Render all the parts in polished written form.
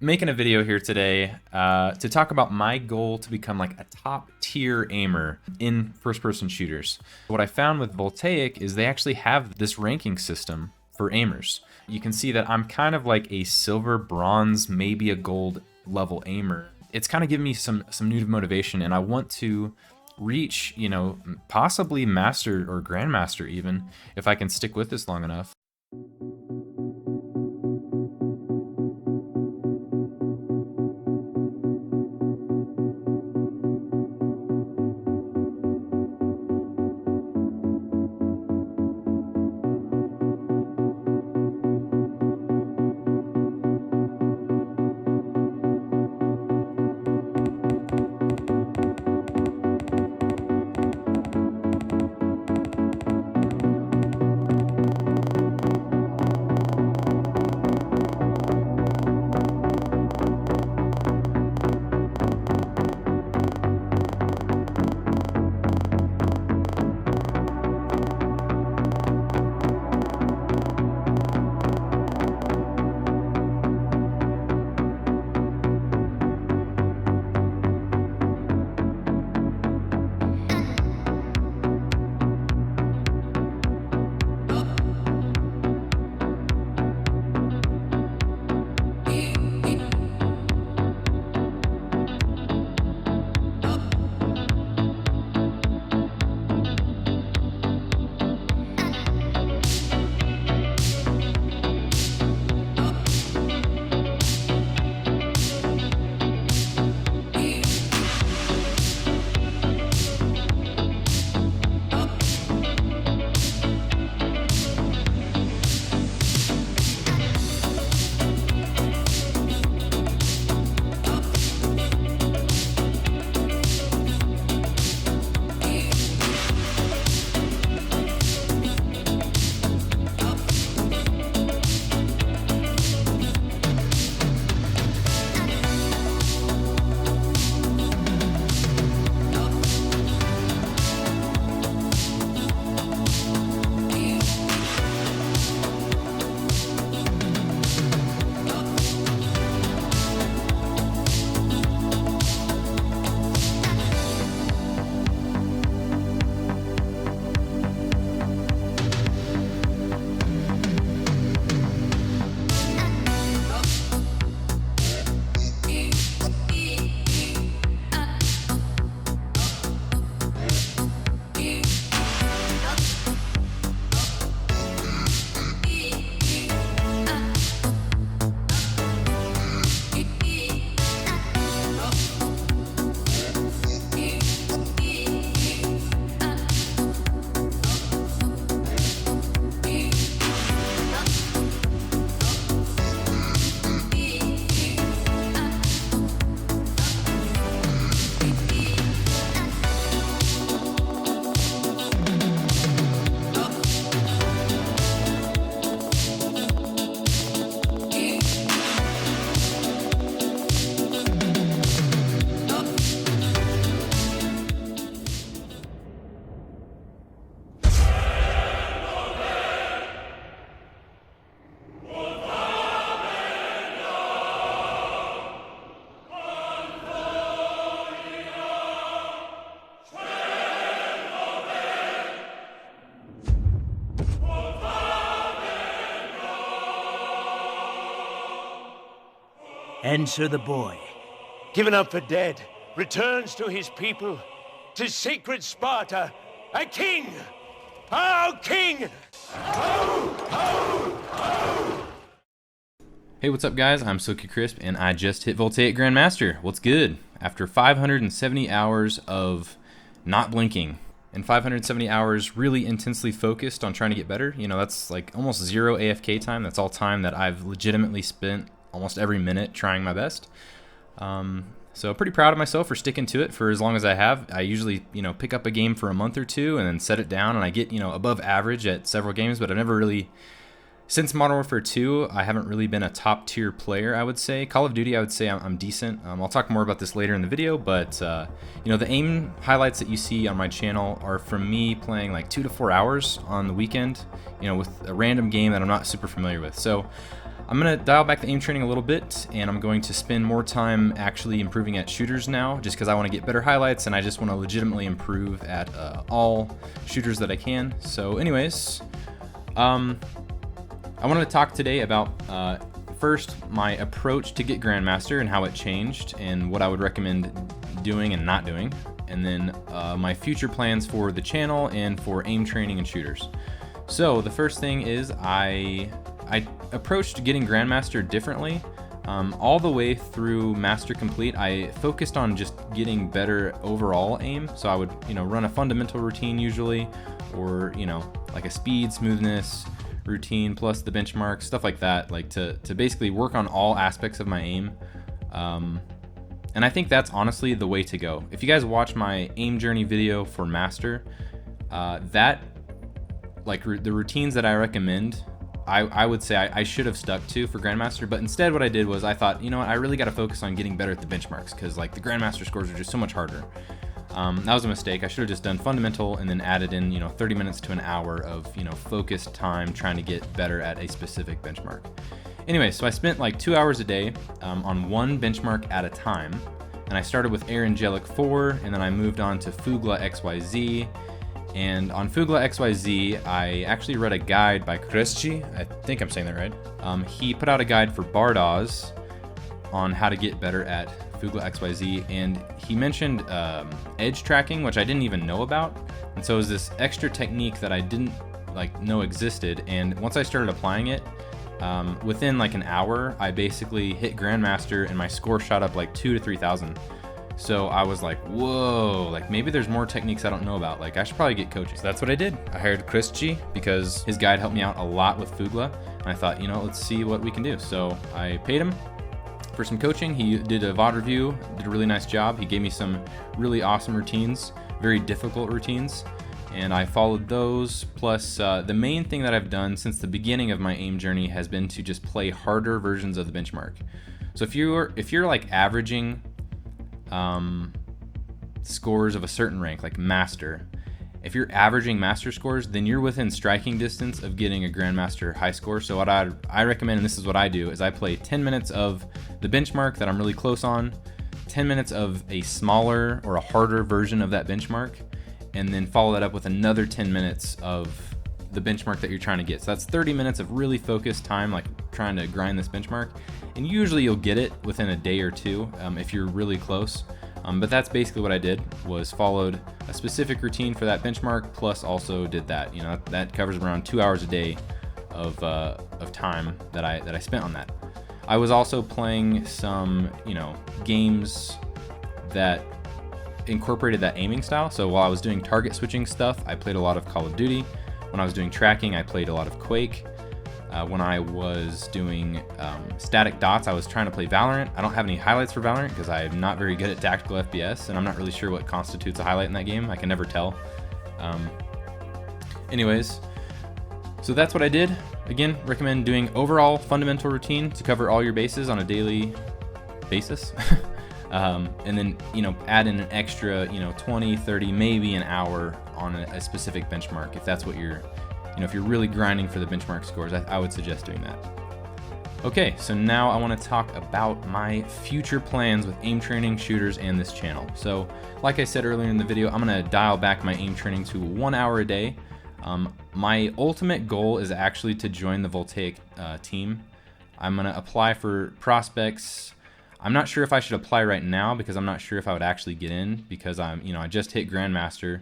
making a video here today to talk about my goal to become like a top tier aimer in first-person shooters. What I found with Voltaic is they actually have this ranking system for aimers. You can see that I'm kind of like a silver, bronze, maybe a gold level aimer. It's kind of giving me some new motivation, and I want to reach, possibly master or grandmaster even, if I can stick with this long enough. Enter the boy, given up for dead, returns to his people, to sacred Sparta, a king! Our king! Ho, ho, ho! Hey, what's up guys? I'm Silky Crisp and I just hit Voltaic Grandmaster. What's good? After 570 hours of not blinking and 570 hours really intensely focused on trying to get better, that's like almost zero AFK time. That's all time that I've legitimately spent almost every minute trying my best. So pretty proud of myself for sticking to it for as long as I have. I usually, pick up a game for a month or two and then set it down, and I get, above average at several games, but I've never really, since Modern Warfare 2, I haven't really been a top tier player, I would say. Call of Duty, I would say I'm decent. I'll talk more about this later in the video, but the aim highlights that you see on my channel are from me playing like 2 to 4 hours on the weekend, with a random game that I'm not super familiar with. So I'm going to dial back the aim training a little bit, and I'm going to spend more time actually improving at shooters now, just because I want to get better highlights, and I just want to legitimately improve at all shooters that I can. So anyways, I wanted to talk today about first my approach to get Grandmaster and how it changed, and what I would recommend doing and not doing, and then my future plans for the channel and for aim training and shooters. So the first thing is I approached getting Grandmaster differently. All the way through Master Complete, I focused on just getting better overall aim. So I would, run a fundamental routine usually, or, like a speed, smoothness routine plus the benchmark, stuff like that, like to basically work on all aspects of my aim. And I think that's honestly the way to go. If you guys watch my aim journey video for Master, the routines that I recommend, I would say I should have stuck to for Grandmaster, but instead what I did was I thought, I really got to focus on getting better at the benchmarks, because like the Grandmaster scores are just so much harder. That was a mistake. I should have just done fundamental and then added in 30 minutes to an hour of focused time trying to get better at a specific benchmark. Anyway, so I spent like 2 hours a day on one benchmark at a time, and I started with Air Angelic 4, and then I moved on to Fugla XYZ. And on Fugla XYZ, I actually read a guide by Kresci. I think I'm saying that right. He put out a guide for Bardoz on how to get better at Fugla XYZ, and he mentioned edge tracking, which I didn't even know about. And so it was this extra technique that I didn't know existed. And once I started applying it, within like an hour, I basically hit Grandmaster, and my score shot up like 2,000 to 3,000. So I was like, whoa, maybe there's more techniques I don't know about. I should probably get coaching. So that's what I did. I hired Kresci because his guide helped me out a lot with Fugla. And I thought, let's see what we can do. So I paid him for some coaching. He did a VOD review, did a really nice job. He gave me some really awesome routines, very difficult routines, and I followed those. Plus, the main thing that I've done since the beginning of my aim journey has been to just play harder versions of the benchmark. So if you're like averaging scores of a certain rank, like Master, if you're averaging Master scores, then you're within striking distance of getting a Grandmaster high score. So what I recommend, and this is what I do, is I play 10 minutes of the benchmark that I'm really close on, 10 minutes of a smaller or a harder version of that benchmark, and then follow that up with another 10 minutes of the benchmark that you're trying to get. So that's 30 minutes of really focused time, like trying to grind this benchmark. And usually you'll get it within a day or two if you're really close. But that's basically what I did, was followed a specific routine for that benchmark, plus also did that. That covers around 2 hours a day of time that I spent on that. I was also playing some games that incorporated that aiming style. So while I was doing target switching stuff, I played a lot of Call of Duty. When I was doing tracking, I played a lot of Quake. When I was doing static dots, I was trying to play Valorant. I don't have any highlights for Valorant because I'm not very good at tactical FPS, and I'm not really sure what constitutes a highlight in that game. I can never tell. Anyways, so that's what I did. Again, recommend doing overall fundamental routine to cover all your bases on a daily basis. And then, add in an extra, 20, 30, maybe an hour on a specific benchmark. If that's what you're, if you're really grinding for the benchmark scores, I would suggest doing that. Okay, so now I want to talk about my future plans with aim training, shooters, and this channel. So, like I said earlier in the video, I'm going to dial back my aim training to 1 hour a day. My ultimate goal is actually to join the Voltaic team. I'm going to apply for prospects. I'm not sure if I should apply right now because I'm not sure if I would actually get in, because I just hit Grandmaster.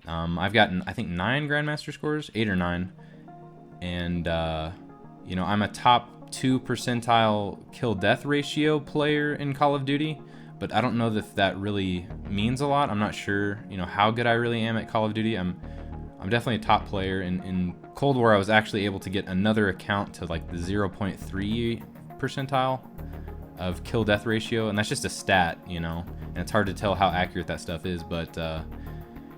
I've gotten, I think, 9 Grandmaster scores, 8 or 9, and I'm a top 2 percentile kill death ratio player in Call of Duty, but I don't know if that really means a lot. I'm not sure how good I really am at Call of Duty. I'm definitely a top player. In Cold War, I was actually able to get another account to like the 0.3 percentile of kill death ratio, and that's just a stat, and it's hard to tell how accurate that stuff is, but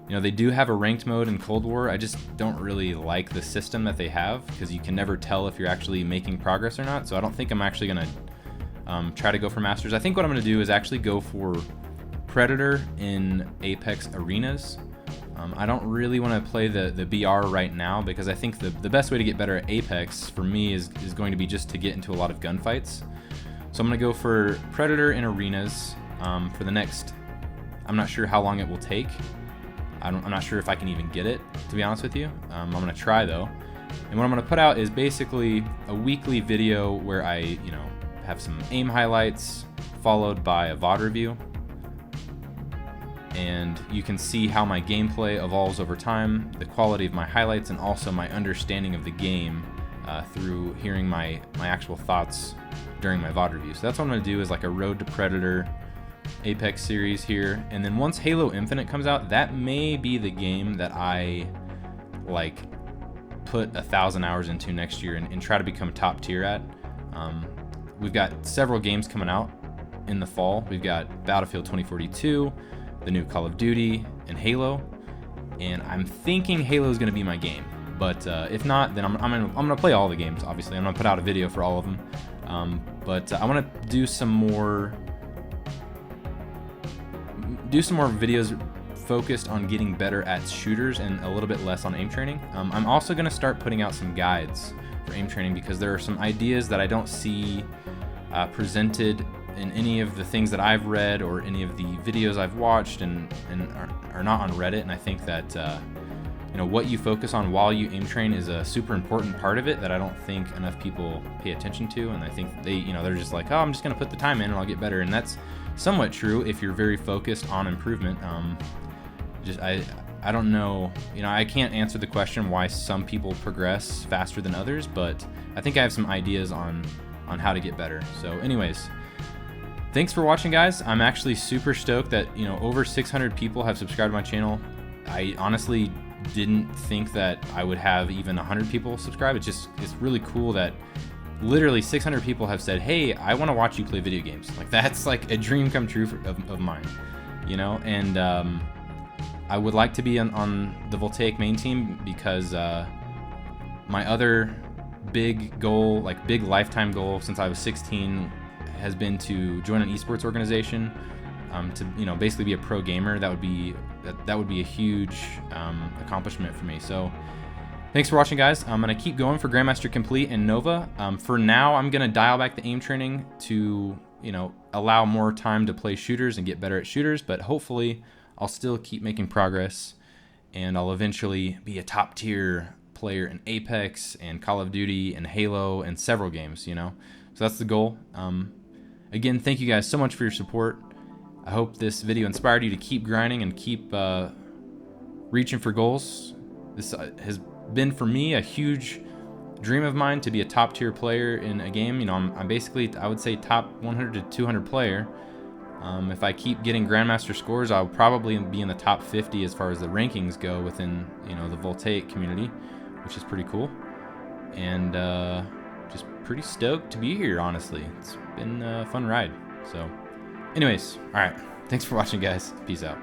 they do have a ranked mode in Cold War. I just don't really like the system that they have, because you can never tell if you're actually making progress or not. So I don't think I'm actually going to try to go for Masters. I think what I'm going to do is actually go for Predator in Apex Arenas, I don't really want to play the BR right now because I think the best way to get better at Apex for me is going to be just to get into a lot of gunfights. So I'm going to go for Predator in arenas for the next, I'm not sure how long it will take. I'm not sure if I can even get it, to be honest with you. I'm going to try though. And what I'm going to put out is basically a weekly video where I, have some aim highlights followed by a VOD review. And you can see how my gameplay evolves over time, the quality of my highlights, and also my understanding of the game through hearing my actual thoughts during my VOD review. So that's what I'm going to do, is like a Road to Predator Apex series here. And then once Halo Infinite comes out, that may be the game that I like put 1,000 hours into next year and try to become top tier at. We've got several games coming out in the fall. We've got Battlefield 2042, the new Call of Duty, and Halo. And I'm thinking Halo is going to be my game. But if not, then I'm gonna play all the games. Obviously, I'm gonna put out a video for all of them. But I want to do some more videos focused on getting better at shooters and a little bit less on aim training. I'm also gonna start putting out some guides for aim training because there are some ideas that I don't see presented in any of the things that I've read or any of the videos I've watched and are not on Reddit. And I think that what you focus on while you aim train is a super important part of it that I don't think enough people pay attention to. And I think they're just like, oh, I'm just gonna put the time in and I'll get better. And that's somewhat true if you're very focused on improvement. I don't know, I can't answer the question why some people progress faster than others, but I think I have some ideas on how to get better. So anyways, thanks for watching, guys. I'm actually super stoked that over 600 people have subscribed to my channel. I honestly didn't think that I would have even 100 people subscribe. It's really cool that literally 600 people have said, hey, I want to watch you play video games. Like, that's like a dream come true of mine, and I would like to be on the Voltaic main team because my other big goal, like big lifetime goal since I was 16, has been to join an esports organization, to basically be a pro gamer. That would be a huge accomplishment for me. So thanks for watching, guys. I'm gonna keep going for Grandmaster Complete and Nova. For now, I'm gonna dial back the aim training to allow more time to play shooters and get better at shooters, but hopefully I'll still keep making progress and I'll eventually be a top tier player in Apex and Call of Duty and Halo and several games, so that's the goal. Again, thank you guys so much for your support. I hope this video inspired you to keep grinding and keep reaching for goals. This has been for me a huge dream of mine to be a top tier player in a game. I'm basically, I would say, top 100 to 200 player. If I keep getting Grandmaster scores, I'll probably be in the top 50 as far as the rankings go within the Voltaic community, which is pretty cool. And just pretty stoked to be here, honestly. It's been a fun ride. So anyways, all right, thanks for watching, guys. Peace out.